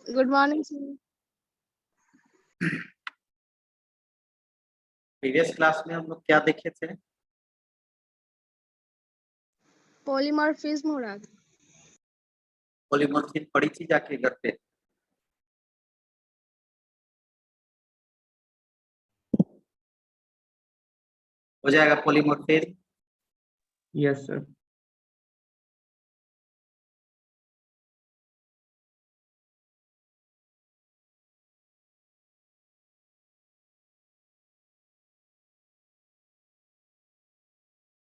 Good morning sir. Previous class में हम लोग क्या देखे थे? पॉलीमॉर्फिज्म हो रहा था। पॉलीमॉर्फिज्म पढ़ी थी जाके घर पे? हो जाएगा पॉलीमॉर्फिज्म? Yes sir.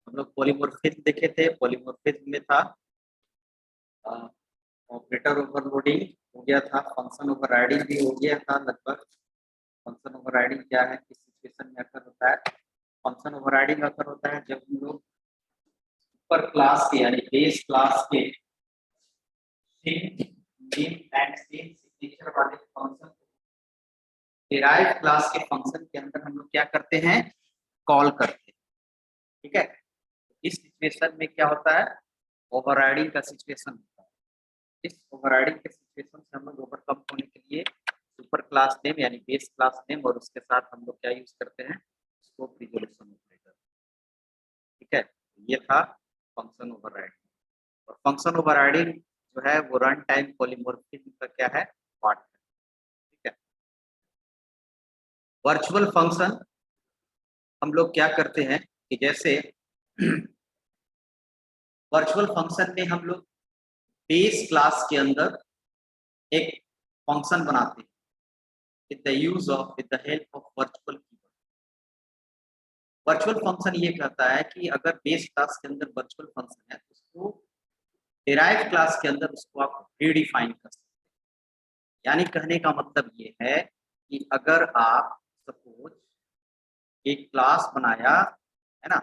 हम लोग पॉलीमॉर्फिज्म देखे थे। पॉलीमॉर्फिज्म में था ऑपरेटर ओवरलोडिंग हो गया था, फंक्शन ओवरराइडिंग भी हो गया था लगभग। फंक्शन ओवरराइडिंग क्या है, किस सिचुएशन में अकर होता है? फंक्शन ओवरराइडिंग अकर होता है जब हम लोग सुपर क्लास के यानी बेस क्लास के नेम एंड सेम सिग्नेचर वाले फंक्शन डिराइव क्लास के फंक्शन के अंदर हम लोग क्या करते हैं, कॉल करते हैं। ठीक है, इस सिचुएशन में क्या होता है, ओवरराइडिंग का सिचुएशन होता है। इस ओवरराइडिंग के सिचुएशन से हम लोग ओवरकम होने के लिए सुपर क्लास नेम यानी बेस क्लास नेम और उसके साथ हम लोग क्या यूज करते हैं, स्कोप रिजोल्यूशन ऑपरेटर। ठीक है, ये था फंक्शन ओवरराइडिंग। और फंक्शन ओवरराइडिंग जो है वो रन टाइम पॉलीमॉर्फिज्म का क्या है, पार्ट है। ठीक है, वर्चुअल फंक्शन हम लोग क्या करते हैं कि जैसे वर्चुअल फंक्शन में हम लोग बेस क्लास के अंदर एक फंक्शन बनाते हैं with the use of with the help of virtual keyword. Virtual function ये कहता है कि अगर बेस क्लास के अंदर वर्चुअल फंक्शन है तो उसको डिराइव क्लास के अंदर उसको आप रीडिफाइन कर सकते हैं। यानी कहने का मतलब ये है कि अगर आप सपोज एक क्लास बनाया है ना,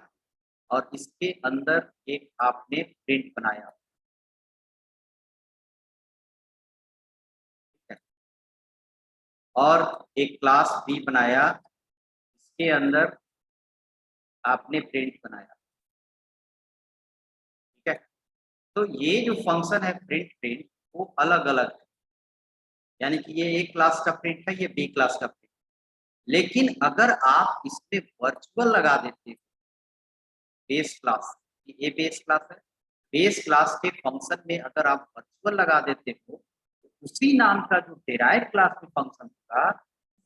और इसके अंदर एक आपने प्रिंट बनाया, और एक क्लास बी बनाया, इसके अंदर आपने प्रिंट बनाया। ठीक है, तो ये जो फंक्शन है प्रिंट प्रिंट वो अलग अलग है। यानी कि ये एक क्लास का प्रिंट है, ये बी क्लास का प्रिंट। लेकिन अगर आप इस पे वर्चुअल लगा देते हो, बेस क्लास, ये बेस क्लास है, बेस क्लास के फंक्शन में अगर आप वर्चुअल लगा देते हो तो उसी नाम का जो डिराइव क्लास में फंक्शन होगा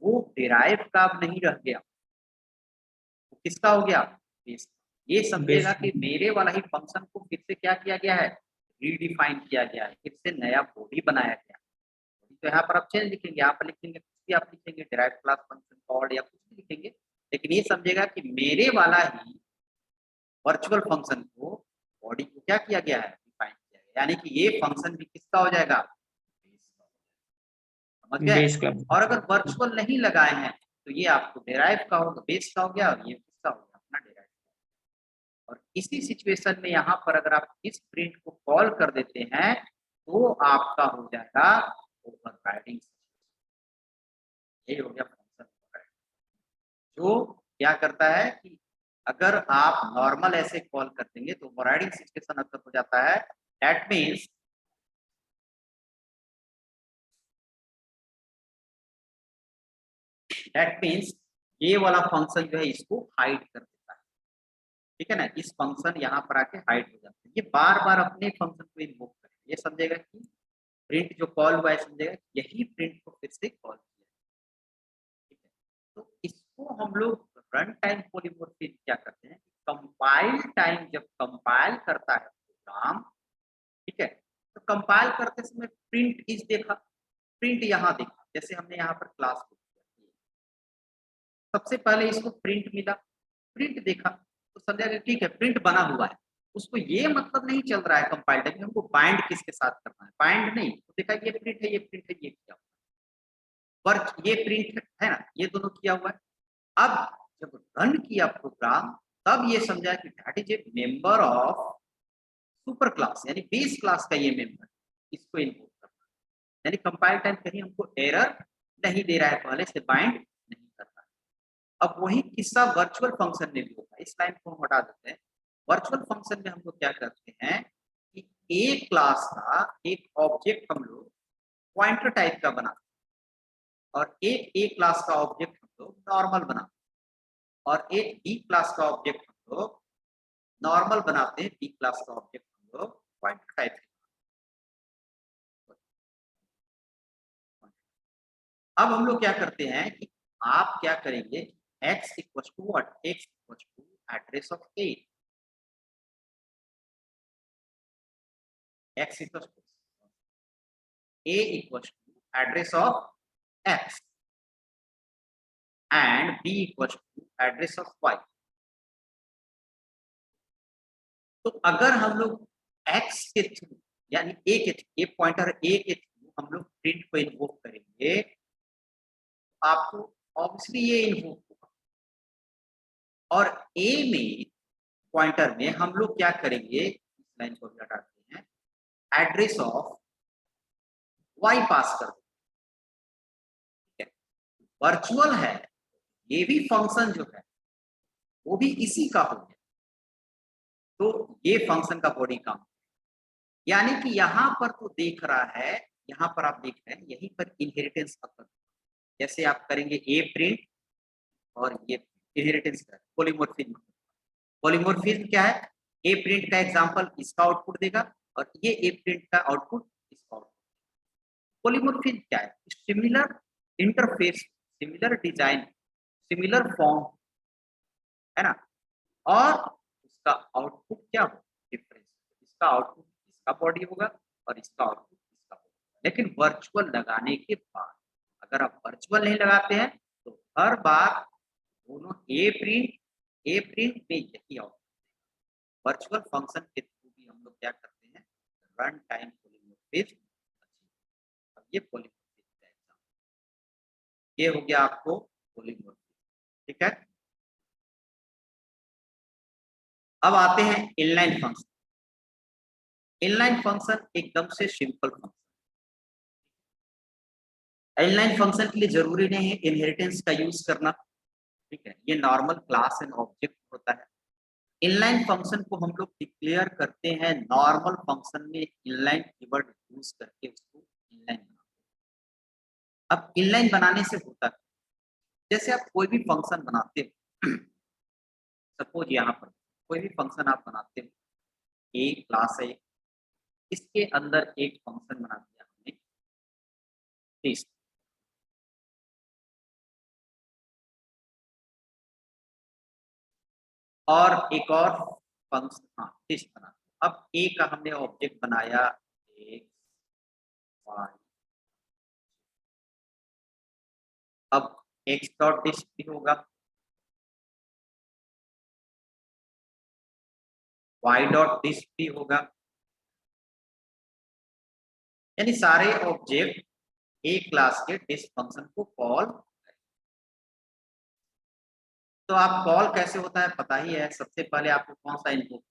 वो डिराइव का अब नहीं रह गया, वो किसका हो गया, बेस। ये समझेगा कि मेरे वाला ही फंक्शन को फिर से क्या किया गया है, रीडिफाइन किया गया है, फिर से नया बॉडी बनाया गया। तो यहाँ पर आप चेंज लिखेंगे, यहाँ पर लिखेंगे कुछ भी आप लिखेंगे, डिराइव क्लास फंक्शन कॉल्ड या कुछ भी लिखेंगे, लेकिन ये समझेगा कि मेरे वाला ही वर्चुअल फंक्शन को बॉडी को क्या किया गया है, डिफाइन किया गया। यानी कि ये फंक्शन भी किसका हो जाएगा, समझ गए? और अगर वर्चुअल नहीं लगाए हैं तो ये आपको डिराइव का होगा, बेस का हो गया, और ये किसका हो गया, अपना डिराइव। और इसी सिचुएशन में यहाँ पर अगर आप इस प्रिंट को कॉल कर देते हैं तो आपका हो जाएगा ओवरराइडिंग। ये हो गया फंक्शन ओवरराइडिंग, जो क्या करता है कि अगर आप नॉर्मल ऐसे कॉल कर देंगे तो ओवरराइडिंग सिचुएशन अगर हो जाता है, दैट मीन्स ये वाला फंक्शन जो है इसको हाइड कर देता है। ठीक है ना, इस फंक्शन यहाँ पर आके हाइड हो जाता है, ये बार बार अपने फंक्शन को इन्वोक करेगा। ये समझेगा कि प्रिंट जो कॉल हुआ है, समझेगा यही प्रिंट को फिर से कॉल किया। ठीक है, तो इसको हम लोग रन टाइम पॉलीमॉर्फिज्म क्या करते हैं, कंपाइल टाइम जब कंपाइल करता है प्रोग्राम, ठीक है, तो कंपाइल करते समय प्रिंट इज देखा, प्रिंट यहाँ देखा, जैसे हमने यहाँ पर क्लास को सबसे पहले इसको प्रिंट मिला, प्रिंट देखा तो समझा ठीक है प्रिंट बना हुआ है। उसको ये मतलब नहीं चल रहा है कंपाइल टाइम हमको बाइंड किसके साथ करना है, बाइंड नहीं, तो देखा ये प्रिंट है, ये प्रिंट है, ये किया वर्क, ये प्रिंट है ना, ये दोनों किया हुआ है। अब जब रन किया प्रोग्राम तब ये समझा कि that is a member of super class, यानी बेस क्लास का ये मेंबर, इसको इन्वोक करना। यानी कंपाइल टाइम कहीं हमको एरर नहीं दे रहा है, पहले से बाइंड नहीं कर रहा है। अब वही किस्सा वर्चुअल फंक्शन में भी होता है, इस लाइन को हम हटा देते हैं। वर्चुअल फंक्शन में हम लोग क्या करते हैं कि एक क्लास का एक ऑब्जेक्ट हम लोग पॉइंटर टाइप का बनाते हैं और एक ए क्लास का ऑब्जेक्ट हम लोग नॉर्मल बनाते हैं और एक बी क्लास का ऑब्जेक्ट हम लोग नॉर्मल बनाते हैं, बी क्लास का ऑब्जेक्ट हम लोग पॉइंटर टाइप का। अब हम लोग क्या करते हैं कि आप क्या करेंगे, x equal to what, x equal to address of a, x equal to a equal to address of x and b equal to address of y। तो अगर हम लोग x के थ्रू यानी a के थ्रू, a पॉइंटर a के through हम लोग प्रिंट को इन्वोक करेंगे, आपको ऑब्वियसली ये इन्वोक होगा। और a में पॉइंटर में हम लोग क्या करेंगे, इस लाइन को भी हटाते हैं, एड्रेस ऑफ y पास कर देंगे। ठीक है, वर्चुअल है, ये भी फंक्शन जो है वो भी इसी का हो गया, तो ये फंक्शन का बॉडी काम, यानी कि यहाँ पर तो देख रहा है, यहाँ पर आप देख रहे हैं यहीं पर इनहेरिटेंस अकर, जैसे आप करेंगे ए प्रिंट और ये इनहेरिटेंस का पॉलीमॉर्फिज्म। पॉलीमॉर्फिज्म क्या है, ए प्रिंट का एग्जांपल इसका आउटपुट देगा और ये ए प्रिंट का आउटपुट इसका आउटपुट। पॉलीमॉर्फिज्म क्या है, similar interface, similar design, similar form, है ना, और उसका आउटपुट क्या हो, डिफरेंस, इसका आउटपुट इसका बॉडी होगा और इसका आउटपुट इसका होगा। लेकिन वर्चुअल लगाने के बाद, अगर आप वर्चुअल नहीं लगाते हैं तो हर बार दोनों ए प्रिंट में यही आउटपुट। वर्चुअल फंक्शन के थ्रू भी हम लोग क्या करते हैं, रन टाइम पॉलीमॉर्फिज्म। अब ये पॉलीमॉर्फिज्म का एग्जांपल, ये हो गया आपको पॉलीमॉर्फिज्म। ठीक है, अब आते हैं इनलाइन फंक्शन। इनलाइन फंक्शन एकदम से सिंपल फंक्शन। इनलाइन फंक्शन के लिए जरूरी नहीं है इनहेरिटेंस का यूज करना, ठीक है, ये नॉर्मल क्लास एंड ऑब्जेक्ट होता है। इनलाइन फंक्शन को हम लोग डिक्लेयर करते हैं नॉर्मल फंक्शन में इनलाइन कीवर्ड यूज करके, उसको इनलाइन बनाते हैं। अब इनलाइन बनाने से होता है, जैसे आप कोई भी फंक्शन बनाते हो, सपोज यहाँ पर कोई भी फंक्शन आप बनाते हो, ए क्लास है, इसके अंदर एक फंक्शन बना दिया हमने टेस्ट, और एक और फंक्शन, हाँ टेस्ट बना दिया। अब ए का हमने ऑब्जेक्ट बनाया एक्स वाई, अब एक्स डॉट टेस्ट भी होगा, वाई डॉट टेस्ट भी होगा, यानी सारे ऑब्जेक्ट ए क्लास के टेस्ट फंक्शन को कॉल। तो आप कॉल कैसे होता है पता ही है, सबसे पहले आपको कौन सा इनपुट,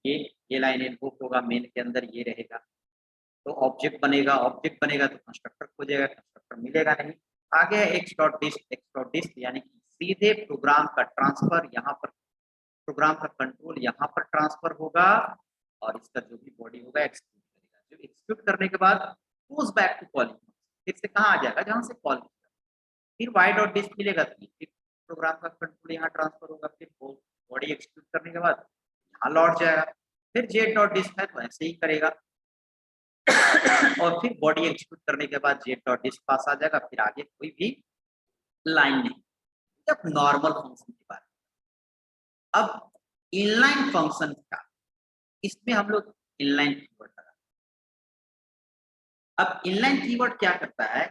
ये लाइन इनपुट होगा, मेन के अंदर ये रहेगा, तो ऑब्जेक्ट बनेगा, ऑब्जेक्ट बनेगा तो कंस्ट्रक्टर खोजेगा, कंस्ट्रक्टर मिलेगा नहीं, आगे एक्स डॉट डिस्ट, यानी कि सीधे प्रोग्राम का ट्रांसफर, यहाँ पर प्रोग्राम का कंट्रोल यहाँ पर ट्रांसफर होगा और इसका जो भी बॉडी होगा एक्सिक्यूट करेगा। जो एक्सिक्यूट करने के बाद गोज बैक टू कॉलिंग, फिर से कहाँ आ जाएगा, जहाँ से कॉल, फिर वाई डॉट डिस्ट मिलेगा, फिर प्रोग्राम का कंट्रोल यहाँ ट्रांसफर होगा, फिर बॉडी एक्सिक्यूट करने के बाद यहाँ लौट जाएगा, फिर जेड डॉट डिस्ट है तो ऐसे ही करेगा और फिर बॉडी एक्सिक्यूट करने के बाद जेड डॉट डिस्ट पास आ जाएगा, फिर आगे कोई भी लाइन नहीं। जब नॉर्मल फंक्शन की बात, अब इनलाइन फंक्शन का, इसमें हम लोग इनलाइन कीवर्ड लगा। अब इनलाइन कीवर्ड क्या करता है,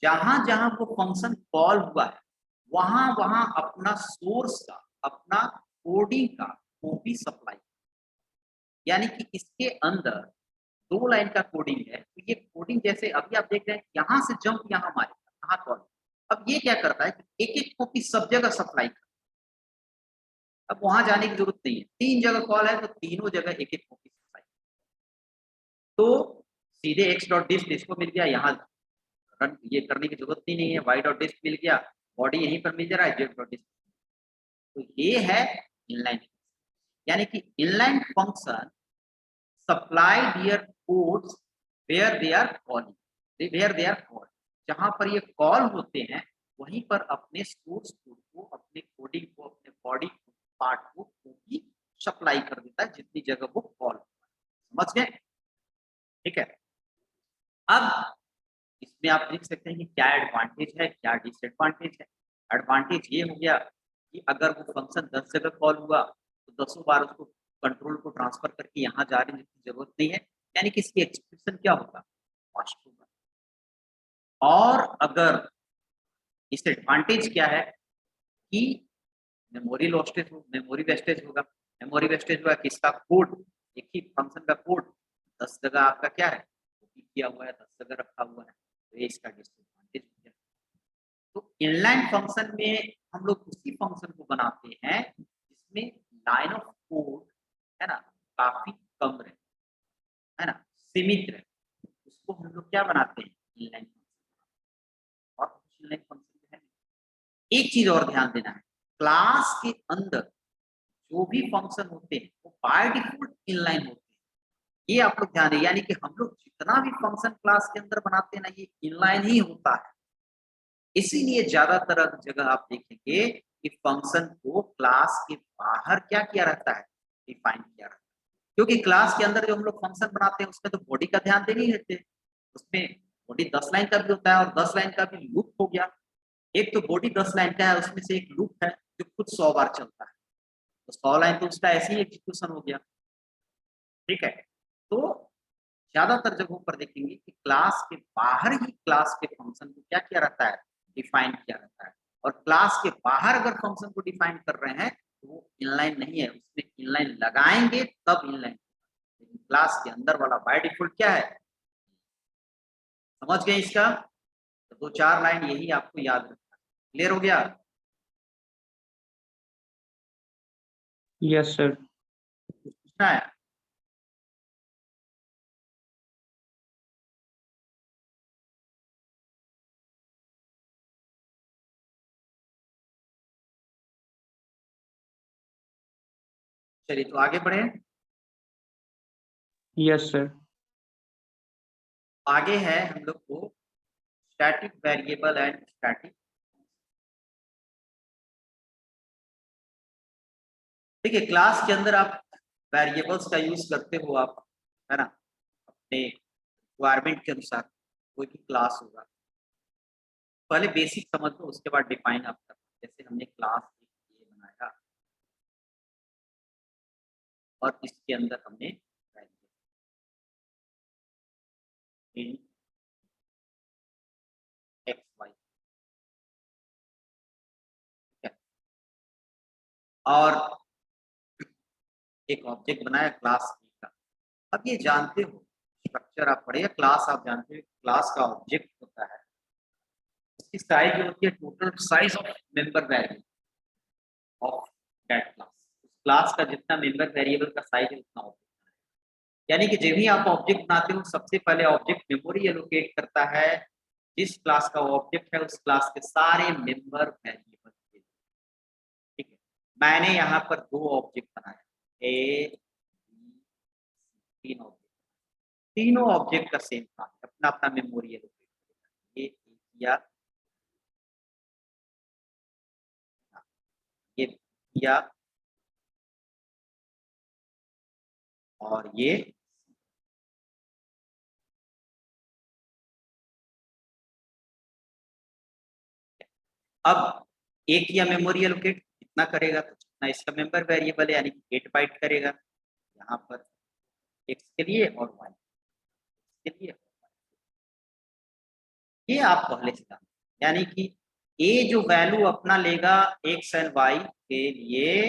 जहां जहां वो फंक्शन कॉल हुआ है वहां वहां अपना सोर्स का, अपना कोडिंग का कॉपी सप्लाई, यानी कि इसके अंदर 2 लाइन का कोडिंग है, तो ये कोडिंग जैसे अभी आप देख रहे हैं यहाँ से जंप यहाँ मारेगा, यहाँ कॉल, अब ये क्या करता है कि एक एक कॉपी सब जगह सप्लाई करता है। अब वहां जाने की जरूरत नहीं है, 3 जगह कॉल है तो तीनों जगह एक एक कॉपी सप्लाई, तो सीधे एक्स डॉट डिस्ट इसको मिल गया, यहाँ रन ये करने की जरूरत ही नहीं है, वाई डॉट डिस्ट मिल गया, बॉडी यहीं पर मिल जा रहा है, जेड डॉट डिस्ट। तो ये है इनलाइन, यानी कि inline function supply their codes where they are calling, where they are called, जहां पर ये कॉल होते हैं वहीं पर अपने सोर्स कोड को, अपने कोडिंग को, अपने बॉडी पार्ट को भी सप्लाई कर देता है जितनी जगह वो कॉल होता है। समझ गए? ठीक है। अब इसमें आप देख सकते हैं कि क्या एडवांटेज है, क्या डिसएडवांटेज है। एडवांटेज ये हो गया कि अगर वो फंक्शन 10 जगह कॉल हुआ तो 10 बार उसको कंट्रोल को ट्रांसफर करके यहाँ जाने की जरूरत नहीं है, यानी कि इसकी एक्सप्रेशन क्या होगा, फास्ट होगा। और अगर डिसएडवांटेज क्या है कि मेमोरी वेस्टेज होगा। मेमोरी वेस्टेज होगा कि इसका कोड, एक ही फंक्शन का कोड 10 जगह आपका क्या है, कॉपी किया हुआ है, 10 जगह रखा हुआ है, तो ये इसका डिसएडवांटेज हो गया। तो इनलाइन फंक्शन में हम लोग उसी फंक्शन को बनाते हैं जिसमें लाइन ऑफ कोड है ना काफी कम रहे, है ना, सीमित रहे, उसको हम लोग क्या बनाते हैं, इनलाइन फंक्शन। और कुछ इनलाइन फंक्शन है। एक चीज और ध्यान देना है, क्लास के अंदर जो भी फंक्शन होते हैं वो बाय डिफॉल्ट इनलाइन होते हैं, ये आप लोग ध्यान दें। यानी कि हम लोग जितना भी फंक्शन क्लास के अंदर बनाते हैं ना, ये इनलाइन ही होता है। इसीलिए ज्यादातर जगह आप देखेंगे कि फंक्शन को क्लास के बाहर क्या किया रहता है, डिफाइन किया रहता है। क्योंकि क्लास के अंदर जो हम लोग फंक्शन बनाते हैं उसमें तो बॉडी का ध्यान दे नहीं लेते, उसमें बॉडी 10 लाइन का भी होता है और 10 लाइन का भी लूप हो गया। एक तो बॉडी 10 लाइन का है, उसमें से एक लूप है जो खुद 100 बार चलता है, तो 100 लाइन तो उसका ऐसे ही एग्जीक्यूशन हो गया। ठीक है। तो ज्यादातर जगहों पर देखेंगे कि क्लास के बाहर ही क्लास के फंक्शन को क्या किया रहता है, डिफाइन किया रहता है। और क्लास के बाहर अगर फंक्शन को डिफाइन कर रहे हैं तो वो इनलाइन नहीं है, उसमें इनलाइन लगाएंगे तब इनलाइन। लेकिन क्लास के अंदर वाला बाय डिफॉल्ट क्या है, समझ गए इसका? तो 2-4 लाइन यही आपको याद रखना है। क्लियर हो गया? Yes sir. पूछना है? चलिए तो आगे बढ़े। Yes sir. आगे है हम लोग को स्टैटिक वेरिएबल एंड स्टैटिक। देखिए क्लास के अंदर आप वेरिएबल्स का यूज करते हो आप, है ना, अपने रिक्वायरमेंट के अनुसार। कोई भी क्लास होगा, पहले बेसिक समझ लो, उसके बाद डिफाइन आप करना। जैसे हमने क्लास ये बनाया और इसके अंदर हमने एक्स वाई, और एक ऑब्जेक्ट बनाया क्लास का। अब ये जानते हो स्ट्रक्चर आप पढ़े, क्लास आप जानते हो, क्लास का ऑब्जेक्ट होता है, उसकी साइज जो होती है total size of member variable of that class. उस क्लास का जितना मेंबर वेरिएबल का साइज है उतना ऑब्जेक्ट। यानी कि जब भी आप ऑब्जेक्ट बनाते हो सबसे पहले ऑब्जेक्ट मेमोरी एलोकेट करता है जिस क्लास का ऑब्जेक्ट है, उस क्लास के सारे मेंबर वेरिएबल। ठीक है। मैंने यहाँ पर 2 ऑब्जेक्ट बनाए, ए बी, 3 ऑब्जेक्ट। तीनों ऑब्जेक्ट का सेम काम है, अपना अपना मेमोरी एलोकेट करेगा। ये किया, ये किया, और ये। अब एक किया मेमोरी एलोकेट कितना करेगा, तो जितना इसका मेंबर वेरिएबल है यानी कि 8 बाइट करेगा यहाँ पर एक्स के लिए और वाई के लिए। ये आप पहले से जान, यानी कि ए जो वैल्यू अपना लेगा एक्स एंड वाई के लिए,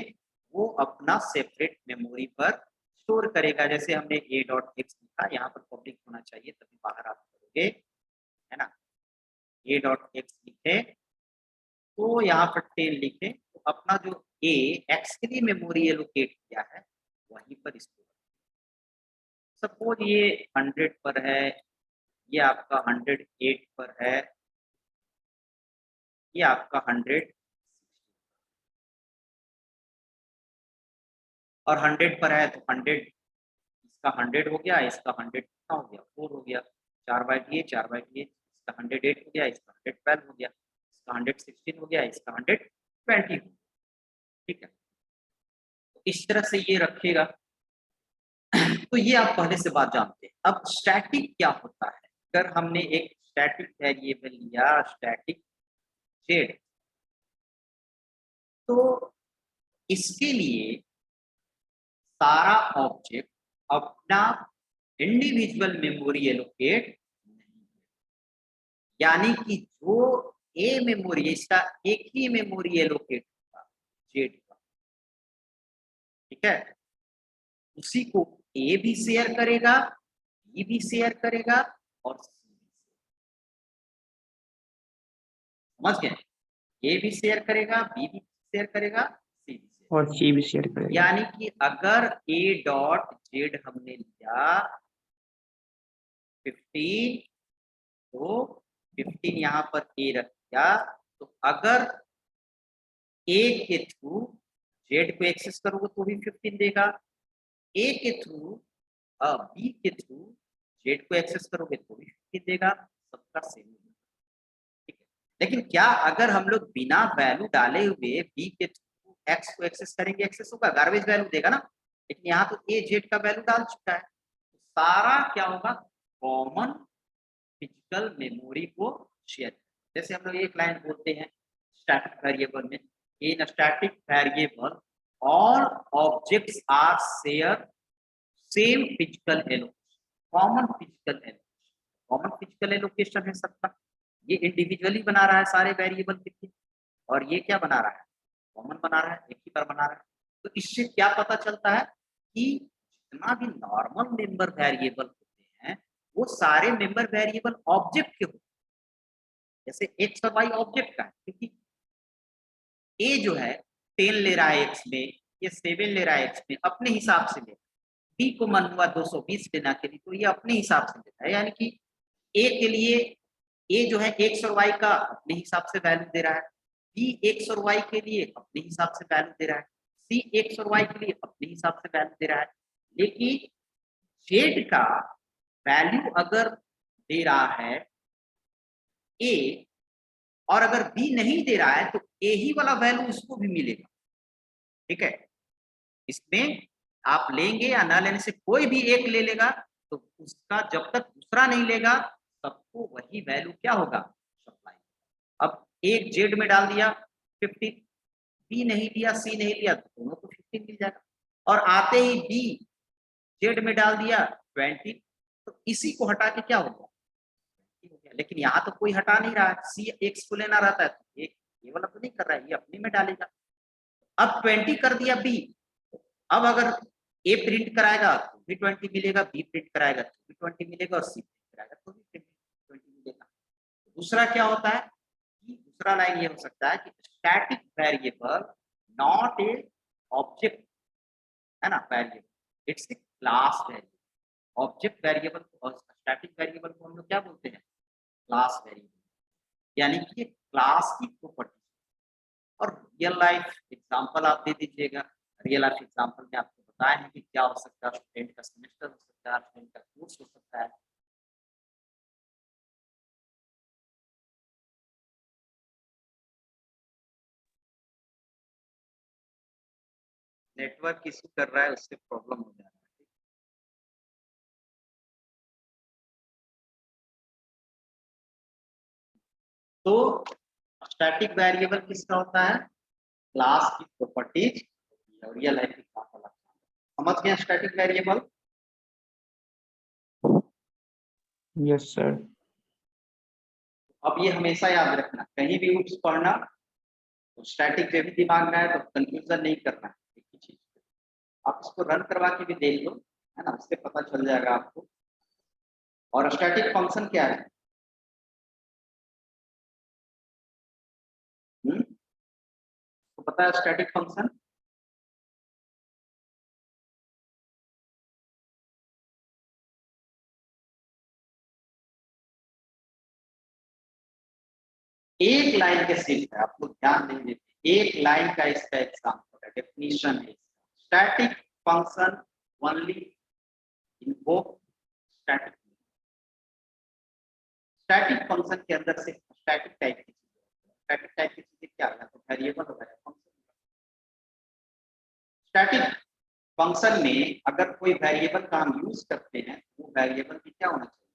वो अपना सेपरेट मेमोरी पर स्टोर करेगा। जैसे हमने ए डॉट एक्स लिखा, यहाँ पर पब्लिक होना चाहिए तभी बाहर आप करोगे, है ना। ए डॉट एक्स लिखे तो यहाँ पर 10 लिखे, तो अपना जो ए एक्स के लिए मेमोरी एलोकेट किया है वहीं पर स्टोर। सपोज ये 100 पर है, ये आपका 108 पर है, ये आपका 100 और 100 पर है, तो 100 इसका 100 हो गया, इसका 100 कितना हो गया 4 हो गया, 4/8 4/8, इसका 108 हो गया, इसका 112 हो गया, इसका 116 हो गया, इसका 120 हो गया। ठीक है, तो इस तरह से ये रखेगा। तो ये आप पहले से बात जानते हैं। अब स्टैटिक क्या होता है? अगर हमने एक स्टैटिक वेरिएबल लिया स्टैटिक जेड, तो इसके लिए सारा ऑब्जेक्ट अपना इंडिविजुअल मेमोरी एलोकेट नहीं, यानी कि जो ए मेमोरी है इसका एक ही मेमोरी एलोकेट होगा जेड का। ठीक है, उसी को ए भी शेयर करेगा, बी भी शेयर करेगा और सी भी समझ गए? ए भी शेयर करेगा, बी भी शेयर करेगा, सी भी शेयर और सी भी शेयर करेगा। यानी कि अगर ए डॉट जेड हमने लिया 15, तो 15 यहाँ पर ए रख दिया, तो अगर ए के थ्रू जेड को एक्सेस करोगे तो भी 15 देगा, ए के थ्रू बी के थ्रू जेड को एक्सेस करोगे तो भी 15 देगा, सबका सेम। ठीक है, लेकिन क्या अगर हम लोग बिना वैल्यू डाले हुए बी के थ्रू एक्स को एक्सेस करेंगे, एक्सेस होगा, गार्बेज वैल्यू देगा ना। लेकिन यहाँ तो ए जेड का वैल्यू डाल चुका है, तो सारा क्या होगा, कॉमन फिजिकल मेमोरी को शेयर। जैसे हम लोग एक लाइन बोलते हैं स्टैटिक वेरिएबल में, in static variable all objects are share same physical allocation, common physical allocation. Common physical allocation है सबका, ये इंडिविजुअली बना रहा है सारे वेरिएबल के लिए, और ये क्या बना रहा है, कॉमन बना रहा है, एक ही बार बना रहा है। तो इससे क्या पता चलता है कि जितना भी नॉर्मल मेंबर वेरिएबल होते हैं वो सारे मेंबर वेरिएबल ऑब्जेक्ट के होते हैं। जैसे एक्स और वाई ऑब्जेक्ट का है, क्योंकि ए जो है 10 ले रहा है एक्स में, ये 7 ले रहा है एक्स में, अपने हिसाब से ले। बी को मन हुआ 220 लेना के लिए, तो ये अपने हिसाब से लेता है, यानी कि ए के लिए ए जो है एक्स और वाई का अपने हिसाब से वैल्यू दे रहा है, बी एक्स और वाई के लिए अपने हिसाब से वैल्यू दे रहा है, सी एक्स और वाई के लिए अपने हिसाब से वैल्यू दे रहा है। लेकिन जेड का वैल्यू अगर दे रहा है ए, और अगर बी नहीं दे रहा है तो ए ही वाला वैल्यू उसको भी मिलेगा। ठीक है, इसमें आप लेंगे या ना लेने से कोई भी एक ले लेगा, तो उसका जब तक दूसरा नहीं लेगा सबको वही वैल्यू क्या होगा, सप्लाई। अब एक जेड में डाल दिया 15, बी नहीं लिया, सी नहीं लिया, तो दोनों को 15 मिल जाएगा। और आते ही बी जेड में डाल दिया 20, तो इसी को हटा के क्या होगा, लेकिन यहाँ तो कोई हटा नहीं रहा है, सी एक्स को लेना रहता है, तो ये वाला तो नहीं कर रहा है, ये अपने में डालेगा। अब 20 कर दिया बी, अब अगर ए प्रिंट कराएगा तो भी 20 मिलेगा, बी प्रिंट कराएगा तो भी 20 मिलेगा, और सी प्रिंट कराएगा तो भी 20 मिलेगा। दूसरा क्या होता है, दूसरा लाइन ये हो सकता है कि static variable not a object, है ना, variable, it's a class variable. Object variable और स्टैटिक वेरिएबल को हम लोग क्या बोलते हैं, क्लास वेरिएबल, यानी कि क्लास की प्रॉपर्टी। और रियल लाइफ एग्जांपल आप दे दीजिएगा, रियल लाइफ एग्जांपल में आपको बताए हैं कि क्या हो सकता है, स्टूडेंट का सेमेस्टर हो सकता है, स्टूडेंट का कोर्स हो सकता है। नेटवर्क इशू कर रहा है, उससे प्रॉब्लम हो जा रहा है। तो स्टैटिक वेरिएबल किसका होता है, क्लास की प्रॉपर्टीज। रियल लाइफ एग्जांपल समझ गए स्टैटिक वेरिएबल? Yes sir. अब ये हमेशा याद रखना, कहीं भी उप्स पढ़ना तो स्टैटिक पे भी दिमाग में आए तो कंफ्यूजन नहीं करना है एक ही चीज। आप इसको रन करवा के भी देख लो, है ना, उससे पता चल जाएगा आपको। और स्टैटिक फंक्शन क्या है, तो पता है स्टैटिक फंक्शन? एक लाइन के सिर्फ है, आपको ध्यान नहीं देते, एक लाइन का इसका एग्जांपल है, डेफिनेशन है। Static function only invoke static static function के अंदर से स्टैटिक टाइप की चीजें क्या है, तो वेरिएबल होगा फंक्शन। स्टैटिक फंक्शन में अगर कोई वेरिएबल का हम यूज करते हैं, वो वेरिएबल की क्या होना चाहिए,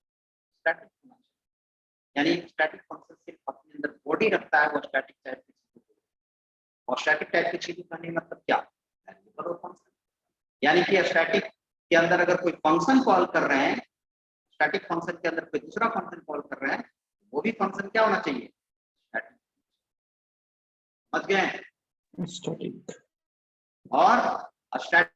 स्टैटिक होना चाहिए। यानी स्टैटिक फंक्शन सिर्फ अपने अंदर बॉडी रखता है, वो स्टैटिक टाइप की चीजें। और स्टैटिक टाइप की चीजें करने का मतलब क्या, वेरिएबल और फंक्शन। यानी कि स्टैटिक के अंदर अगर कोई फंक्शन कॉल कर रहे हैं, स्टैटिक फंक्शन के अंदर कोई दूसरा फंक्शन कॉल कर रहे हैं, वो भी फंक्शन क्या होना चाहिए, स्टैटिक। समझ गए। स्टैटिक और स्टैटिक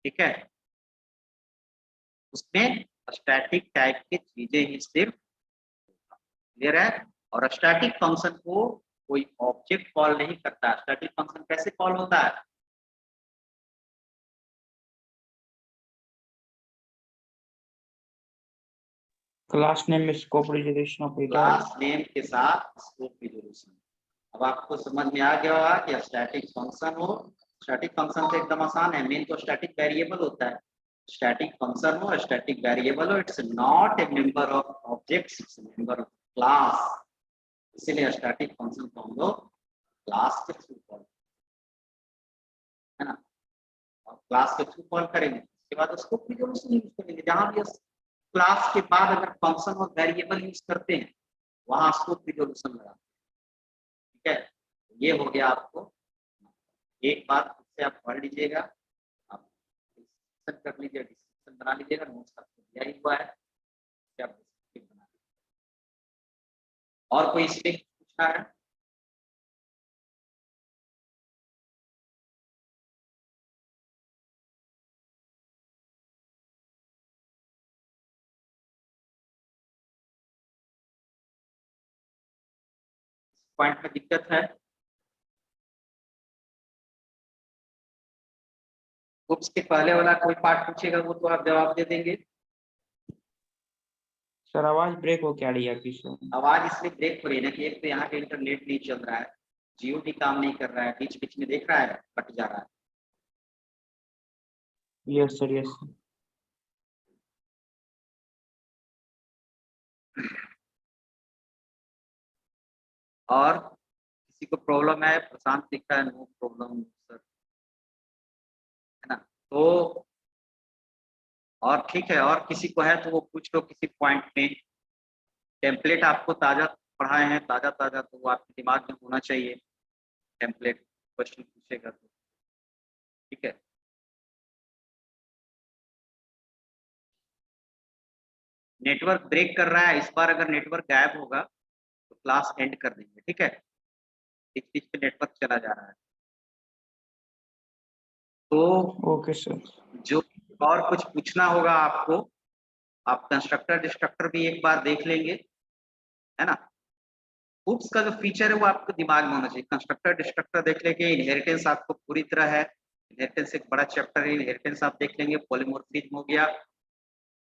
ठीक है, उसमें स्टैटिक टाइप की चीजें ही सिर्फ, क्लियर है। और स्टैटिक फंक्शन को कोई ऑब्जेक्ट कॉल नहीं करता। स्टैटिक फंक्शन कैसे कॉल होता है, क्लास नेम में scope reservation operator. Class name के साथ स्कोप रिजोल्यूशन। अब आपको समझ में आ गया होगा कि स्टैटिक फंक्शन हो, स्टैटिक फंक्शन तो एकदम आसान है, मेन तो स्टैटिक वेरिएबल होता है। स्टैटिक फंक्शन हो, स्टैटिक वेरिएबल हो, it's not a member of objects, its member of class. इसीलिए स्टैटिक फंक्शन को हम लोग क्लास के थ्रू कॉल, है ना, और क्लास के थ्रू कॉल करेंगे। उसके बाद स्कोप रिजोल्यूशन यूज करेंगे। जहां भी क्लास के बाद अगर फंक्शन और वेरिएबल यूज करते हैं, वहां स्कोप रिजोल्यूशन लगाते हैं। ठीक है, ये हो गया। आपको एक बात से आप पढ़ लीजिएगा, आप डिस्कशन कर लीजिए, डिस्कशन बना लीजिएगा, नोट्स आपको दिया ही हुआ है, आप डिस्कशन बना लीजिए। और कोई इसमें पूछना है, पॉइंट में दिक्कत है, बुक्स के पहले वाला कोई पार्ट पूछेगा वो तो आप जवाब दे देंगे। सर आवाज ब्रेक हो क्या रही है आपकी सर? आवाज इसलिए ब्रेक हो रही है ना कि एक तो यहाँ पे इंटरनेट नहीं चल रहा है, जियो भी काम नहीं कर रहा है, बीच बीच में देख रहा है कट जा रहा है। Yes sir, yes sir. और किसी को प्रॉब्लम है, प्रशांत लिखा है नो प्रॉब्लम सर, है ना। तो और ठीक है, और किसी को है तो वो पूछ लो किसी पॉइंट में। टेम्पलेट आपको ताजा पढ़ाए हैं, ताजा ताजा, तो वो आपके दिमाग में होना चाहिए। टेम्पलेट क्वेश्चन पूछेगा तो ठीक है। नेटवर्क ब्रेक कर रहा है, इस बार अगर नेटवर्क गायब होगा तो क्लास एंड कर देंगे, ठीक है। बीच बीच में नेटवर्क चला जा रहा है तो ओके सर। जो और कुछ पूछना होगा आपको, आप कंस्ट्रक्टर डिस्ट्रक्टर भी एक बार देख लेंगे, है ना। हुक्स का जो फीचर है वो आपको दिमाग में होना चाहिए। कंस्ट्रक्टर डिस्ट्रक्टर देख लेंगे, इनहेरिटेंस आपको पूरी तरह है, इनहेरिटेंस एक बड़ा चैप्टर है, इनहेरिटेंस आप देख लेंगे, पॉलीमॉर्फिज्म हो गया।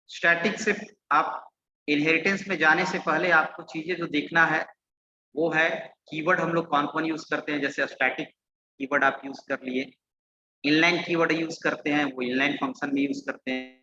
स्टैटिक से आप इनहेरिटेंस में जाने से पहले आपको चीजें जो देखना है वो है कीवर्ड हम लोग कौन कौन यूज करते हैं। जैसे स्टैटिक कीवर्ड आप यूज कर लिए, इनलाइन कीवर्ड यूज करते हैं, वो इनलाइन फंक्शन में यूज करते हैं।